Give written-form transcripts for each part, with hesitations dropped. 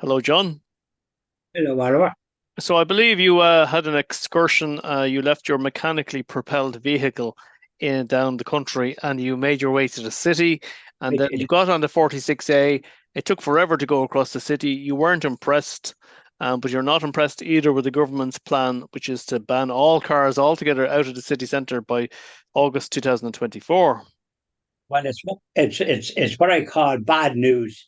Hello, John. Hello, Oliver. So I believe you had an excursion. You left your mechanically propelled vehicle in down the country, and you made your way to the city. I And then you did. got on the 46A. It took forever to go across the city. You weren't impressed, but you're not impressed either with the government's plan, which is to ban all cars altogether out of the city centre by August 2024. Well, it's what I call bad news.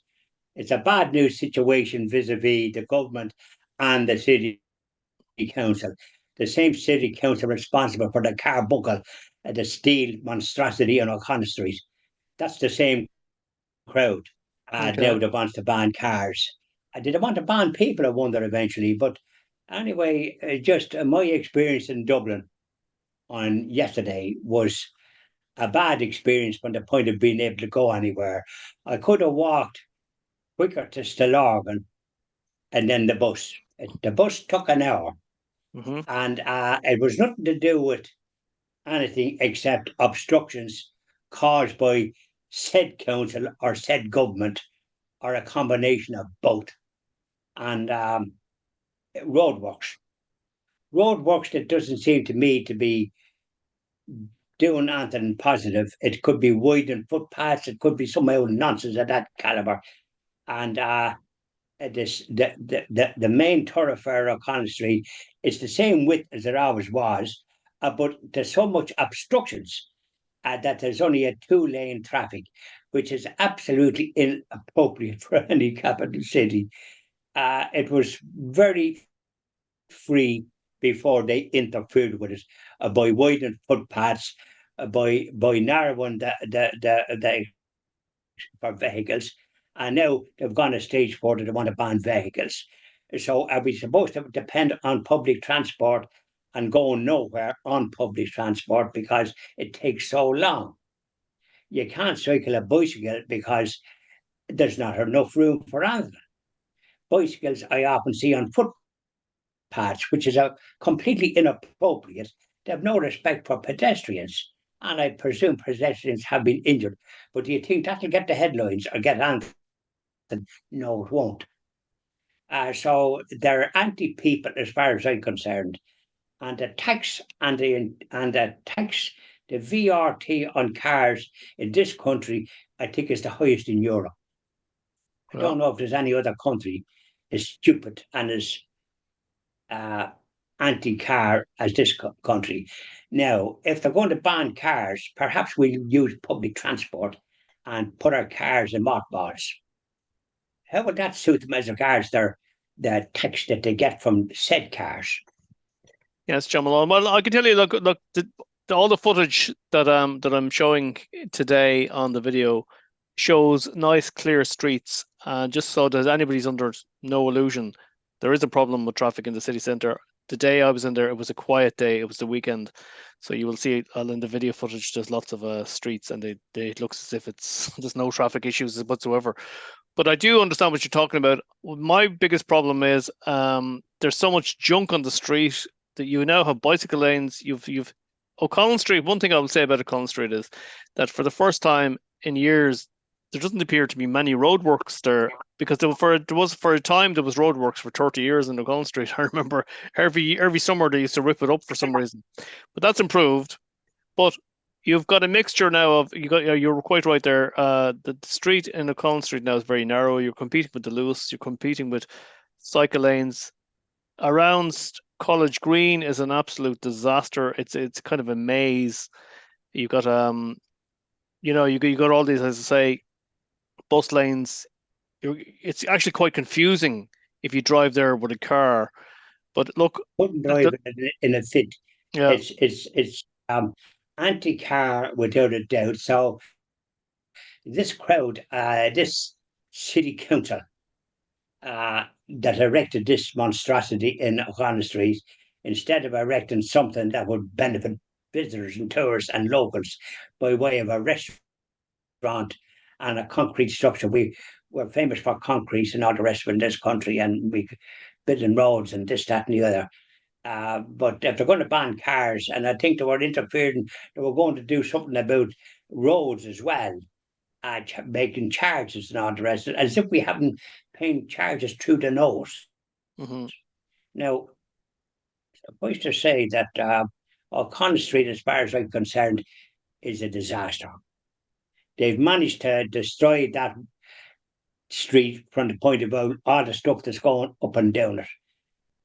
It's a bad news situation vis-a-vis the government and the city council. The same city council responsible for the carbuncle, the steel monstrosity on O'Connell Street. That's the same crowd Okay. now that wants to ban cars. Did they want to ban people? I wonder eventually. But anyway, just my experience in Dublin on yesterday was a bad experience from the point of being able to go anywhere. I could have walked quicker to Stillorgan and then the bus. The bus took an hour, Hmm. and it was nothing to do with anything except obstructions caused by said council or said government or a combination of both. And roadworks. Roadworks that doesn't seem to me to be doing anything positive. It could be widening footpaths, it could be some old nonsense of that caliber. And the main thoroughfare of Connaught Street is the same width as it always was, but there's so much obstructions that there's only a two-lane traffic, which is absolutely inappropriate for any capital city. It was very free before they interfered with it by widening footpaths, by narrowing the for vehicles. And now they've gone a stage further, they want to ban vehicles. So are we supposed to depend on public transport and go nowhere on public transport because it takes so long? You can't cycle a bicycle because there's not enough room for anything. Bicycles I often see on footpaths, which is a completely inappropriate. They have no respect for pedestrians. And I presume pedestrians have been injured. But do you think that'll get the headlines or get anything? No, it won't. So they're anti-people as far as I'm concerned. And the tax the VRT on cars in this country, I think is the highest in Europe. I Well, don't know if there's any other country as stupid and as uh, anti-car as this country. Now, if they're going to ban cars, perhaps we'll use public transport and put our cars in mothballs. How would that suit them as regards the tax that they get from said cars? yes, John Malone. Well, I can tell you, look, all the footage that I'm showing today on the video shows nice, clear streets. Just so that anybody's under no illusion, there is a problem with traffic in the city centre. The day I was in there, it was a quiet day. It was the weekend, so you will see in the video footage. There's lots of streets, and they it looks as if it's there's no traffic issues whatsoever. But I do understand what you're talking about. My biggest problem is there's so much junk on the street that you now have bicycle lanes. You've O'Connell Street. One thing I will say about O'Connell Street is that for the first time in years, there doesn't appear to be many roadworks there because there was for a time there was roadworks for 30 years in O'Connell Street. I remember every summer they used to rip it up for some reason, but that's improved. But you've got a mixture now of you're quite right there. The street in O'Connell Street now is very narrow. You're competing with the Lewis. You're competing with cycle lanes around College Green is an absolute disaster. It's kind of a maze. You got you got all these, as I say, bus lanes. It's actually quite confusing if you drive there with a car. But look, Couldn't drive in a fit. yeah, It's anti-car without a doubt. So this crowd, this city council that erected this monstrosity in O'Connell Street, instead of erecting something that would benefit visitors and tourists and locals by way of a restaurant and a concrete structure. We're famous for concrete and all the rest of it in this country, and we building roads and this, that, and the other. But if they're going to ban cars, and I think they were interfering, they were going to do something about roads as well, making charges and all the rest, as if we haven't paying charges through the nose. Hmm. Now, suffice to say that O'Connell Street, as far as I'm concerned, is a disaster. They've managed to destroy that street from the point of all the stuff that's going up and down it.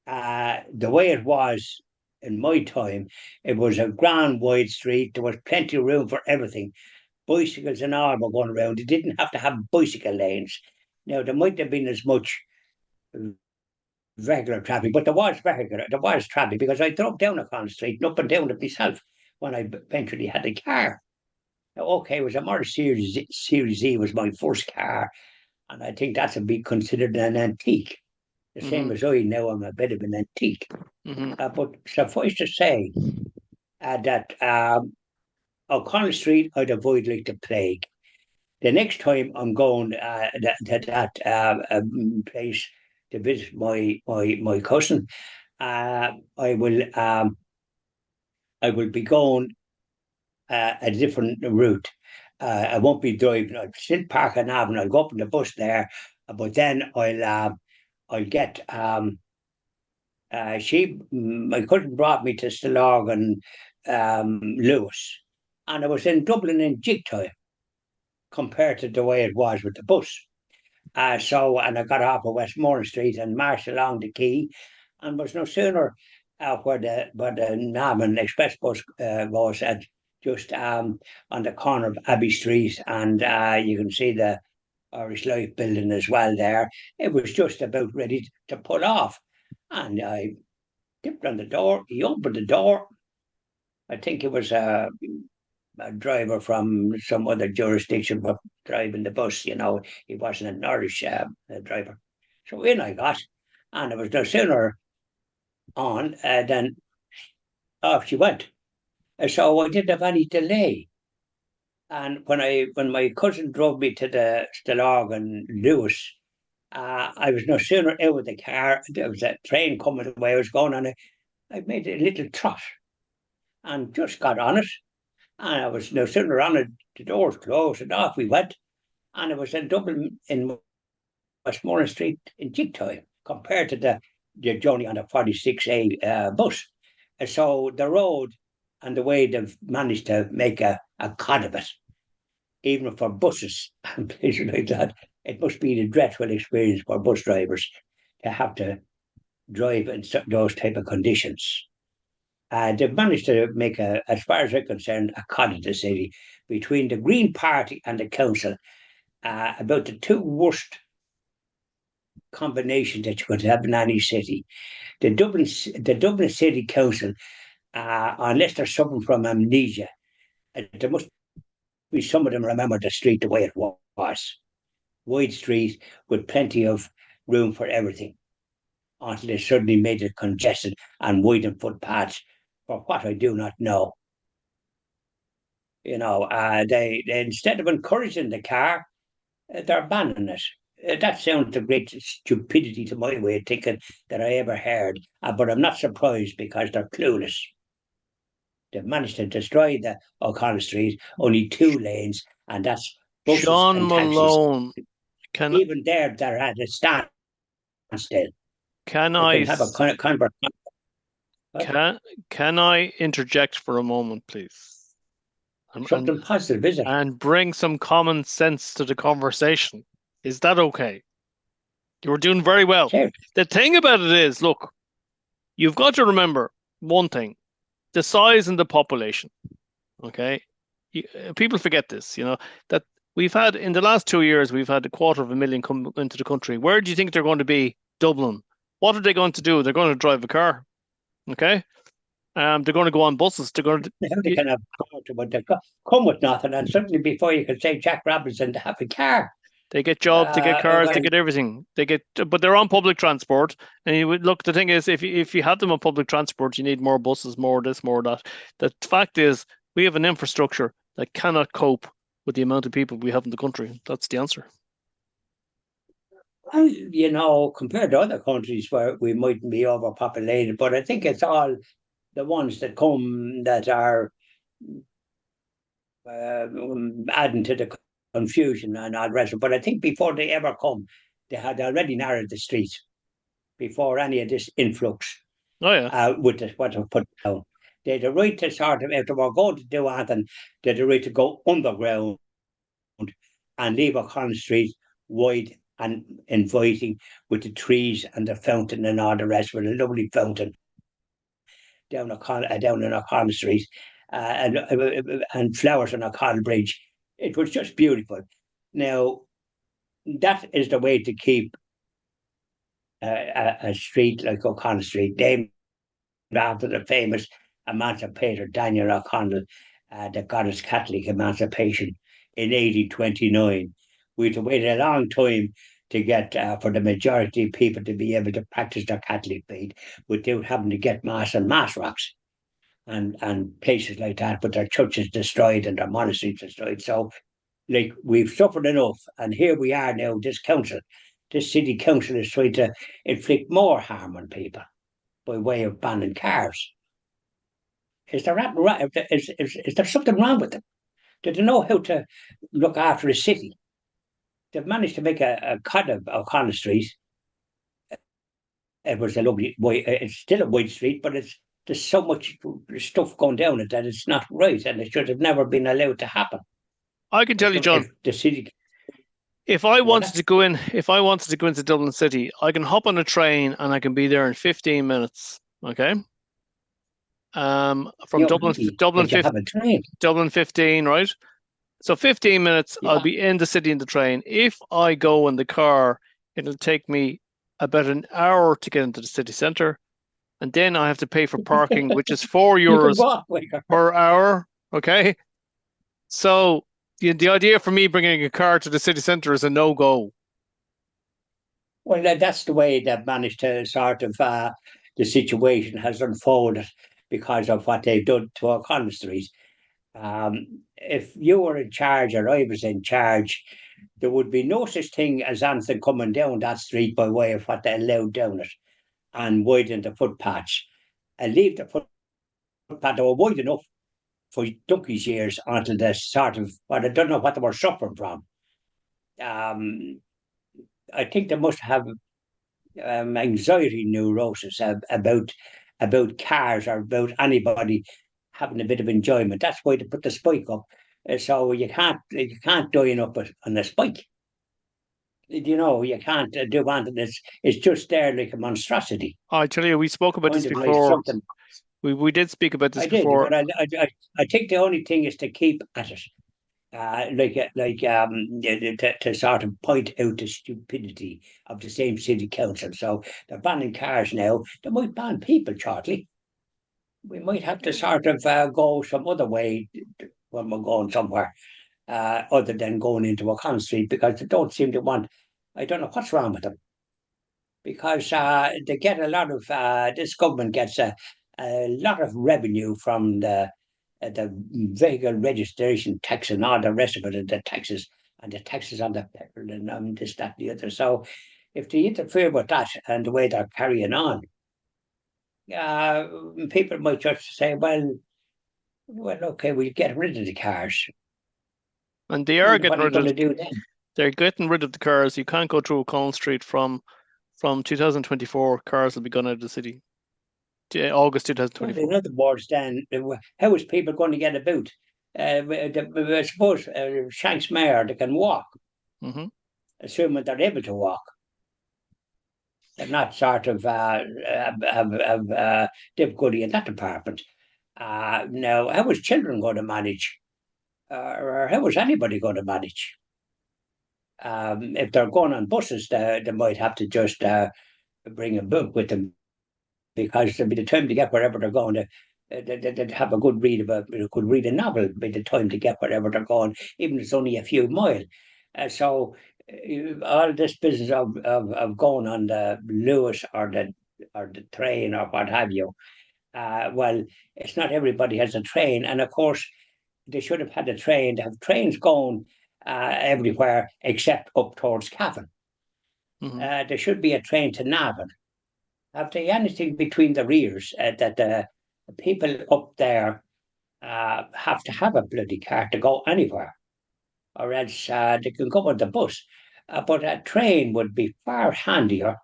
The way it was in my time, it was a grand wide street. There was plenty of room for everything. Bicycles and all were going around. They didn't have to have bicycle lanes. Now, there might have been as much regular traffic, but there was traffic because I drove down O'Connell Street and up and down it myself when I eventually had a car. Now, okay, it was a Model Series E was my first car, and I think that's a be considered an antique. The same Hmm. as I now I'm a bit of an antique. Hmm. But suffice to say that O'Connell Street I'd avoid like the plague. The next time I'm going to that place to visit my cousin, I will be going a different route. I won't be driving. I'll still park an Ave and I'll go up in the bus there, but then I'll get my cousin brought me to Stillorg and Lewis, and I was in Dublin in jig time compared to the way it was with the bus. And I got off of Westmoreland Street and marched along the quay, and was no sooner where the Navan Express bus was at just on the corner of Abbey Street, and you can see the Irish Life building as well there. It was just about ready to pull off, and I tipped on the door. He opened the door. I think it was a driver from some other jurisdiction, but driving the bus, he wasn't an Irish driver. So in I got, and it was no sooner on than off she went. So I didn't have any delay. And when my cousin drove me to the Stillorg and Lewis, I was no sooner out of the car. There was a train coming the way I was going, and I made a little trot and just got on it. And I was no sooner on it, the doors closed, and off we went. And it was in Dublin in Westmoreland Street in jig time compared to the journey on the 46A bus. And so the road and the way they've managed to make a cod of it, even for buses and places like that, it must be a dreadful experience for bus drivers to have to drive in those type of conditions. They've managed to make as far as I'm concerned, a cod of the city between the Green Party and the council. About the two worst combinations that you could have in any city. The Dublin City Council, unless they're suffering from amnesia, there must be some of them remember the street the way it was. Wide street with plenty of room for everything until they suddenly made it congested and widened footpaths for what I do not know. They instead of encouraging the car, they're banning it. That sounds a great stupidity to my way of thinking that I ever heard, but I'm not surprised because they're clueless. They've managed to destroy the O'Connell Street, only two lanes, and that's buses Sean and taxis. Malone, can Even there, they're at a standstill. can They I can have a s- what? can I interject for a moment, please, and and, Something positive, is it? and bring some common sense to the conversation? Is that okay? You were doing very well. Sure. The thing about it is, look, you've got to remember one thing: the size and the population. Okay, people forget this. That we've had in the last 2 years, we've had 250,000 come into the country. Where do you think they're going to be? Dublin. What are they going to do? They're going to drive a car. Okay. They're going to go on buses. They're going to. How they can have but they come with nothing, and suddenly before you can say Jack Robinson to have a car. They get jobs, they get cars, they When get everything. But they're on public transport. And you would look. The thing is, if you have them on public transport, you need more buses, more this, more that. The fact is, we have an infrastructure that cannot cope with the amount of people we have in the country. That's the answer. compared to other countries where we mightn't be overpopulated, but I think it's all the ones that come that are adding to the confusion and all the rest. But I think before they ever come, they had already narrowed the streets before any of this influx Oh yeah. with what they put down. They had a right to sort of, if they were going to do anything, they had a right to go underground and leave O'Connell Street wide and inviting with the trees and the fountain and all the rest, with a lovely fountain down in O'Connell Street, and flowers on O'Connell Bridge. It was just beautiful. Now, that is the way to keep a street like O'Connell Street, named after the famous emancipator Daniel O'Connell, that got his Catholic emancipation in 1829. We had to wait a long time to get for the majority of people to be able to practice their Catholic faith without having to get mass and mass rocks and places like that, with their churches destroyed and their monasteries destroyed. So, like, we've suffered enough, and here we are now. This city council is trying to inflict more harm on people by way of banning cars. Is there is there something wrong with them? Do they know how to look after a city? They've managed to make a cut of O'Connell Street. It was a lovely, it's still a wide street, but there's so much stuff going down it that it's not right, and it should have never been allowed to happen. I can tell you, John, If the city, if I wanted to go in, if I wanted to go into Dublin City, I can hop on a train and I can be there in 15 minutes. Okay. From you're Dublin, lucky Dublin, that you 15, have a train. Dublin 15, right? So 15 minutes, I'll Yeah, be in the city in the train. If I go in the car, it'll take me about an hour to get into the city centre. And then I have to pay for parking, which is 4 you can euros walk with her. per hour. Okay. So the idea for me bringing a car to the city centre is a no-go. Well, that's the way they've managed to sort of the situation has unfolded because of what they've done to O'Connell Street. If you were in charge or I was in charge, there would be no such thing as anything coming down that street by way of what they allowed down it, and widen the footpaths and leave the footpath that were wide enough for donkey's years until they sort of, well, I don't know what they were suffering from. Um, I think they must have anxiety neurosis about cars or about anybody having a bit of enjoyment. That's why they put the spike up. So you can't join up on a spike. You can't do anything. It's just there like a monstrosity, I tell you, we spoke about this kind of like before. something. We did speak about this I did, before. but I think the only thing is to keep at it. To sort of point out the stupidity of the same city council. So they're banning cars now. They might ban people shortly. We might have to sort of go some other way when we're going somewhere, other than going into O'Connell Street, because they don't seem to want. I don't know what's wrong with them, because they get a lot of this government gets a lot of revenue from the vehicle registration tax and all the rest of it, and the taxes on the petrol and this, that, and the other. So if they interfere with that and the way they're carrying on, uh, people might just say, well, okay, we'll get rid of the cars. And they I are wonder what getting are you rid going of to do then? they're getting rid of the cars. You can't go through O'Connell Street from 2024. Cars will be gone out of the city. August Well, 2024. in other words, then, how is people going to get about? I suppose Shanks Mayor, they can walk, Hmm. assuming they're able to walk. They're not sort of have difficulty in that department. Now, how is children going to manage? Or how is anybody going to manage? If they're going on buses, they might have to just bring a book with them, because by the time to get wherever they're going, they'd have a good read of could read a novel by the time to get wherever they're going, even if it's only a few miles. So all this business of going on the Lewis or the train or what have you. Well, it's not everybody has a train, and of course they should have had a train. They have trains going everywhere except up towards Cavan. Hmm. There should be a train to Navan. Have they anything between the rears that the people up there have to have a bloody car to go anywhere, or else they can go on the bus. but a train would be far handier,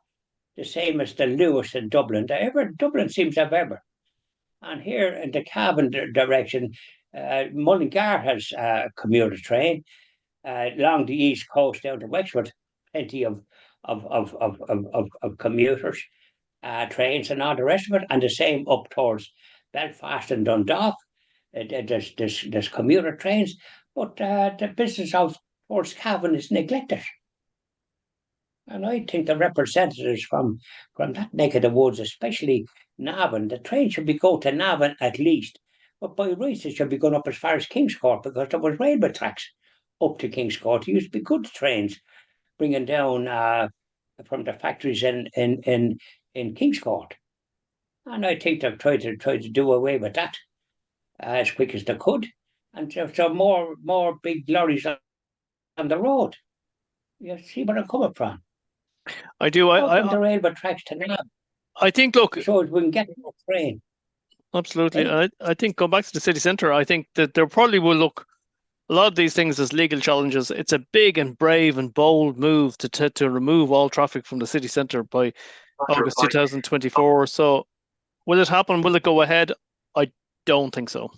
the same as the Lewis in Dublin. Dublin seems to have ever. And here in the Cavan direction, Mullingar has a commuter train along the east coast down to Wexford. Plenty of commuters, trains, and all the rest of it, and the same up towards Belfast and Dundalk. There's commuter trains, but the business of towards Cavan is neglected. And I think the representatives from that neck of the woods, especially Navan, the train should be going to Navan at least. But by rights, it should be going up as far as Kingscourt because there was railway tracks up to Kingscourt. There used to be good trains bringing down from the factories in Kingscourt. And I think they've tried to do away with that as quick as they could. And so more big lorries on the road. You see where I'm coming from. I do. Open the railway tracks to now. I think, look, So we can get a train. absolutely. Hey? I think going back to the city centre, I think that there probably will look a lot of these things as legal challenges. It's a big and brave and bold move to remove all traffic from the city centre by August 2024. So will it happen? Will it go ahead? I don't think so.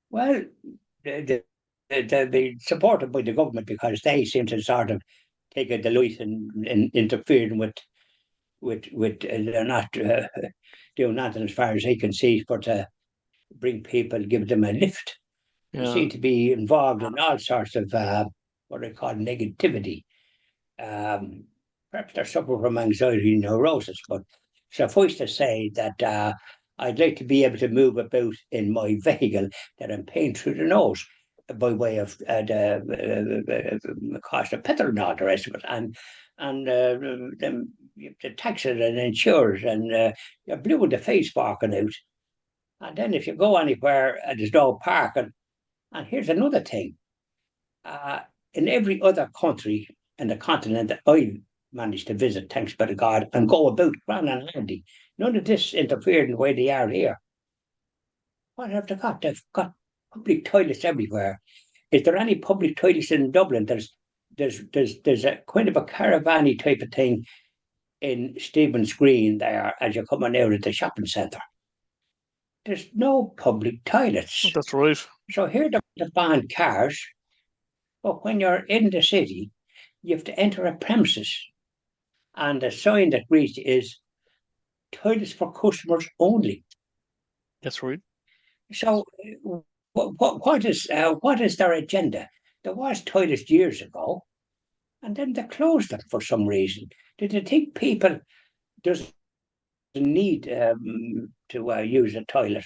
Well, they'll be supported by the government because they seem to sort of take a delight in interfering with they're not doing nothing as far as they can see, but bring people, give them a lift. They seem to be involved in all sorts of what I call negativity. Perhaps they're suffering from anxiety and neurosis, but suffice to say that I'd like to be able to move about in my vehicle that I'm paying through the nose by way of the cost of petrol and all the rest of it, and the taxes and insurers, and you're blue in the face walking out. And then if you go anywhere, there's no parking. And here's another thing. In every other country in the continent that I managed to visit, thanks be to God, and go about grand and handy, none of this interfered in the way they are here. What have they got? They've got public toilets everywhere. Is there any public toilets in Dublin? There's a kind of a caravan type of thing in Stephen's Green there as you're coming out of the shopping centre. There's no public toilets. That's right. So here they've banned cars, but when you're in the city, you have to enter a premises, and the sign that reads is toilets for customers only. That's right. So what is their agenda? There was toilets years ago, and then they closed them for some reason. Did they think people doesn't need to use a toilet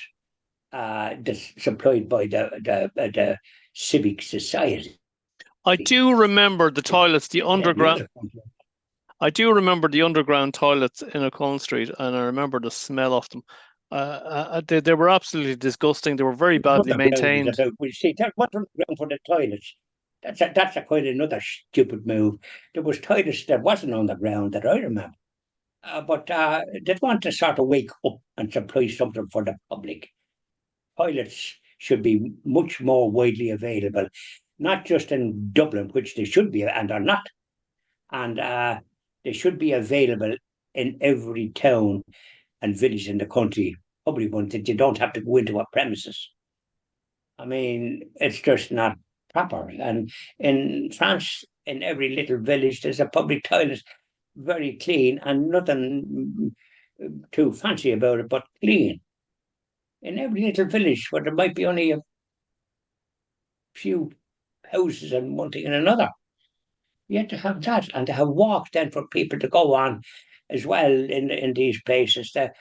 that's supplied by the civic society? I do remember the toilets, the underground. I do remember the underground toilets in O'Connell Street, and I remember the smell of them. They were absolutely disgusting. They were very badly maintained. We see that what's underground for the toilets. That's a quite another stupid move. There was toilets that wasn't on the ground that I remember, but they want to sort of wake up and supply something for the public. Toilets should be much more widely available, not just in Dublin, which they should be, and are not, and they should be available in every town and village in the country. Public ones that you don't have to go into a premises. I mean, it's just not proper. And in France, in every little village, there's a public toilet, very clean, and nothing too fancy about it, but clean. In every little village where there might be only a few houses and one thing and another, you have to have that, and to have walk then for people to go on as well in these places. The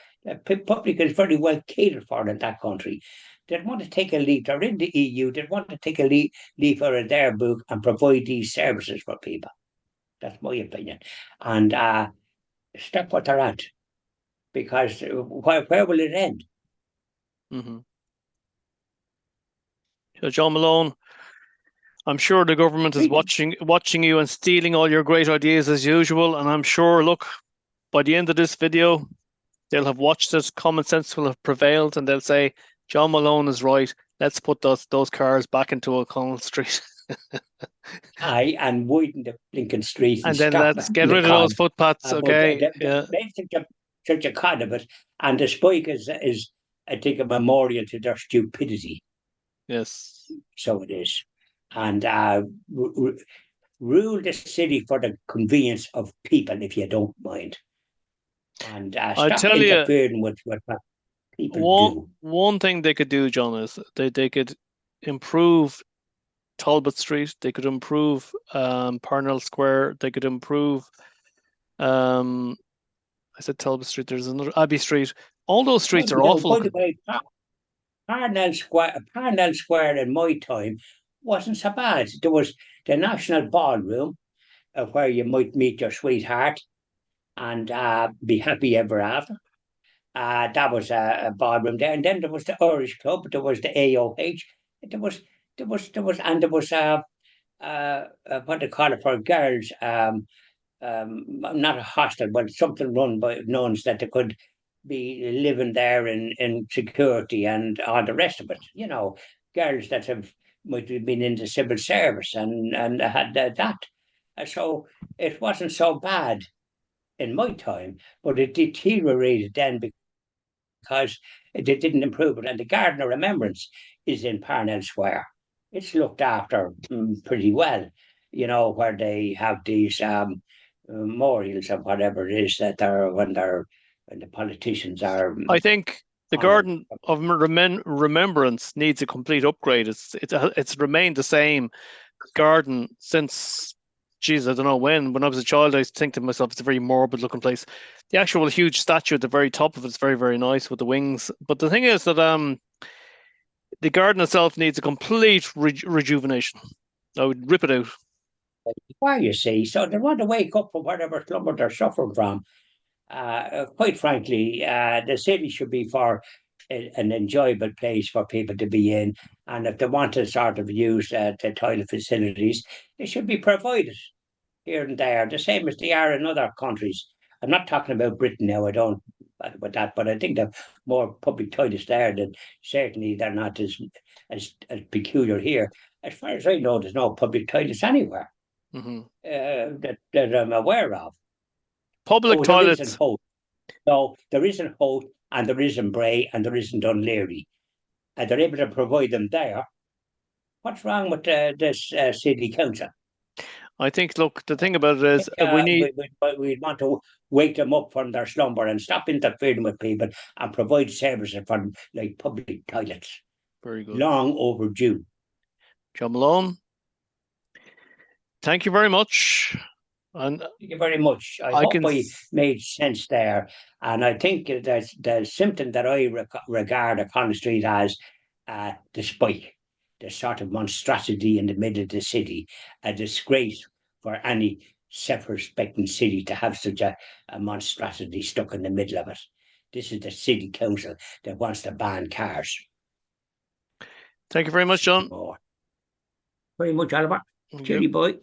public is very well catered for in that country. They'd want to take a leaf. They're in the EU. They'd want to take a leaf out of their book and provide these services for people. That's my opinion. And stop what they're at, because where will it end? Mm-hmm. So John Malone, I'm sure the government is watching you and stealing all your great ideas as usual. And I'm sure, look, by the end of this video, they'll have watched it. Common sense will have prevailed, and they'll say, John Malone is right. let's put those cars back into O'Connell Street. Aye, and widen the Lincoln Street and And then stop let's at get the rid of those con. footpaths, But okay? they Yeah, made such a con of it, and the spike is I think a memorial to their stupidity. yes. So it is, and rule the city for the convenience of people, if you don't mind, and I stop tell you, interfering with what people one do. one thing they could do, John, is they could improve Talbot Street. They could improve Parnell Square. They could improve um I said Talbot Street. There's another Abbey Street. All those streets are Now, awful by the looking. way, Parnell Square in my time wasn't so bad. There was the National Ballroom, where you might meet your sweetheart and be happy ever after. That was a ballroom there, and then there was the Irish Club. There was the AOH. There was and there was what they call it for girls. Not a hostel, but something run by nuns that they could be living there in security and all the rest of it. You know, girls that have might have been in the civil service and had that. So it wasn't so bad in my time, but it deteriorated then because they didn't improve it. And the Garden of Remembrance is in Parnell Square. It's looked after pretty well, you know, where they have these memorials of whatever it is that they're when the politicians are I think the honoured. Garden of Remembrance needs a complete upgrade. It's remained the same garden since, geez, I don't know when. When I was a child, I used to think to myself, it's a very morbid looking place. The actual huge statue at the very top of it's very, very nice with the wings. But the thing is that the garden itself needs a complete rejuvenation. I would rip it out. Why, you see, so they want to wake up from whatever slumber they're suffering from. Quite frankly, the city should be for an enjoyable place for people to be in. And if they want to sort of use the toilet facilities, they should be provided here and there, the same as they are in other countries. I'm not talking about Britain now, I don't about that, but I think there are more public toilets there than certainly they're not as peculiar here. As far as I know, there's no public toilets anywhere Hmm. that I'm aware of. Public Oh, there is in toilets. Hope. No, there isn't Hope, and there isn't Bray, and there isn't Dunleary. And they're able to provide them there. What's wrong with this city council? I think, look, the thing about it I is think we need, we'd want to wake them up from their slumber and stop interfering with people and provide services for them, like public toilets. very good. Long overdue. John Malone, thank you very much. And Thank you very much. I I hope can, I made sense there. And I think that the symptom that I regard O'Connell Street as the spike, the sort of monstrosity in the middle of the city, a disgrace for any self-respecting city to have such a monstrosity stuck in the middle of it. This is the city council that wants to ban cars. thank you very much, John. More. Very much, Oliver. Thank you. Cheery boy.